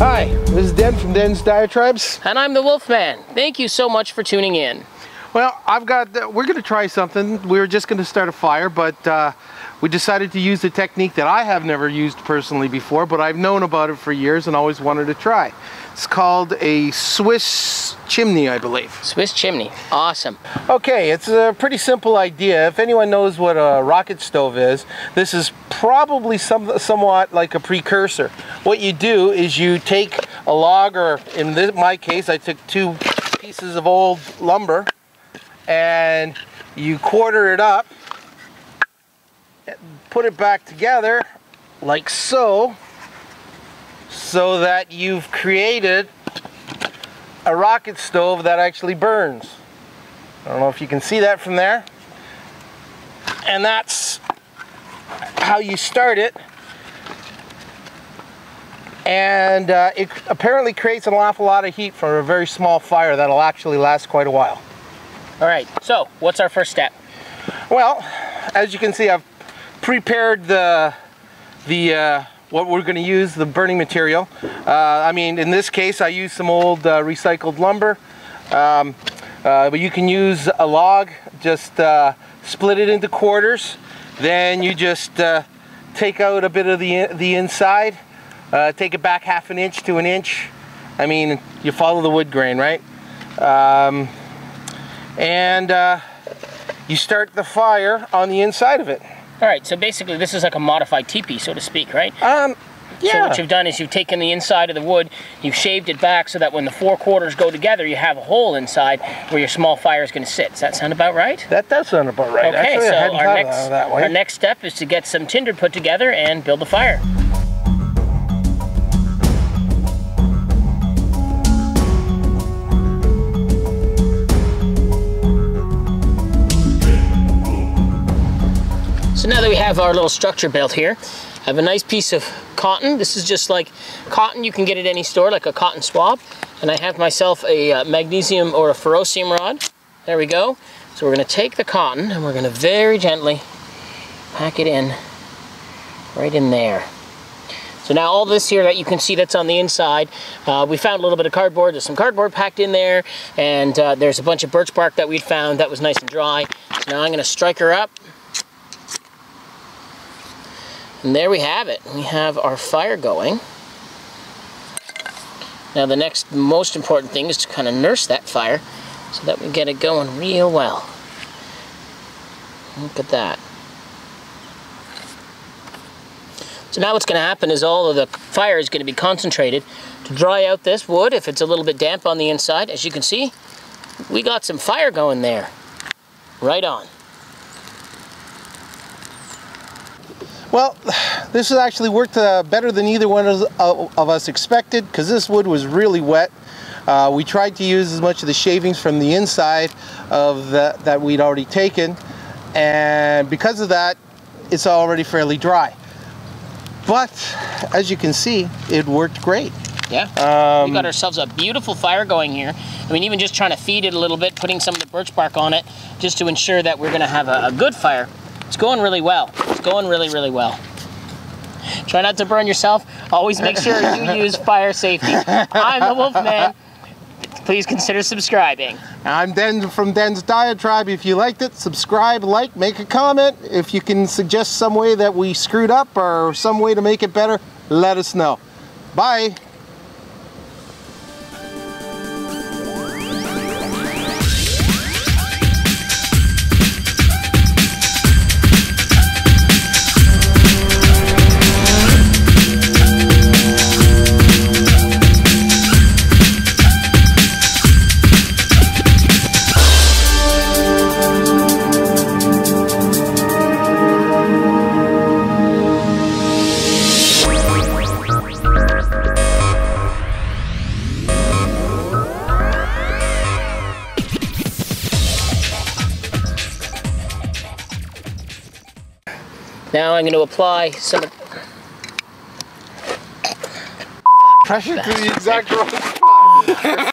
Hi, this is Den from Den's Diatribes. And I'm the Wolfman. Thank you so much for tuning in. Well, we're going to try something. We were just going to start a fire, but we decided to use a technique that I have never used personally before, but I've known about it for years and always wanted to try. It's called a Swiss chimney, I believe. Swiss chimney. Awesome. Okay, it's a pretty simple idea. If anyone knows what a rocket stove is, this is probably somewhat like a precursor. What you do is you take a log, or in my case, I took 2 pieces of old lumber, and you quarter it up, put it back together like so that you've created a rocket stove that actually burns. I don't know if you can see that from there. And that's how you start it. And it apparently creates an awful lot of heat for a very small fire that'll actually last quite a while. All right, so what's our first step? Well, as you can see, I've prepared what we're going to use, the burning material. I mean, in this case, I used some old recycled lumber, but you can use a log. Just split it into quarters. Then you just take out a bit of the inside, take it back 1/2 inch to 1 inch. I mean, you follow the wood grain, right? You start the fire on the inside of it. All right, so basically this is like a modified teepee, so to speak, right? Yeah. So what you've done is you've taken the inside of the wood, you've shaved it back so that when the 4 quarters go together, you have a hole inside where your small fire is going to sit. Does that sound about right? That does sound about right. Okay, actually, so our next step is to get some tinder put together and build a fire. So now that we have our little structure built here, I have a nice piece of cotton. This is just like cotton you can get at any store, like a cotton swab. And I have myself a magnesium or a ferrocium rod. There we go. So we're going to take the cotton and we're going to very gently pack it in right in there. So now all this here that you can see that's on the inside, we found a little bit of cardboard. There's some cardboard packed in there, and there's a bunch of birch bark that we'd found that was nice and dry. So now I'm going to strike her up. And there we have it. We have our fire going. Now the next most important thing is to kind of nurse that fire so that we get it going real well. Look at that. So now what's going to happen is all of the fire is going to be concentrated to dry out this wood if it's a little bit damp on the inside. As you can see, we got some fire going there. Right on. Well, this has actually worked better than either one of us expected, because this wood was really wet. We tried to use as much of the shavings from the inside of that we'd already taken, and because of that, it's already fairly dry. But as you can see, it worked great. Yeah, we got ourselves a beautiful fire going here. I mean, even just trying to feed it a little bit, putting some of the birch bark on it, just to ensure that we're going to have a good fire. It's going really well. It's going really, really well. Try not to burn yourself. Always make sure you use fire safety. I'm the Wolfman. Please consider subscribing. I'm Den from Den's Diatribe. If you liked it, subscribe, like, make a comment. If you can suggest some way that we screwed up or some way to make it better, let us know. Bye. Now I'm going to apply some pressure to the exact right spot.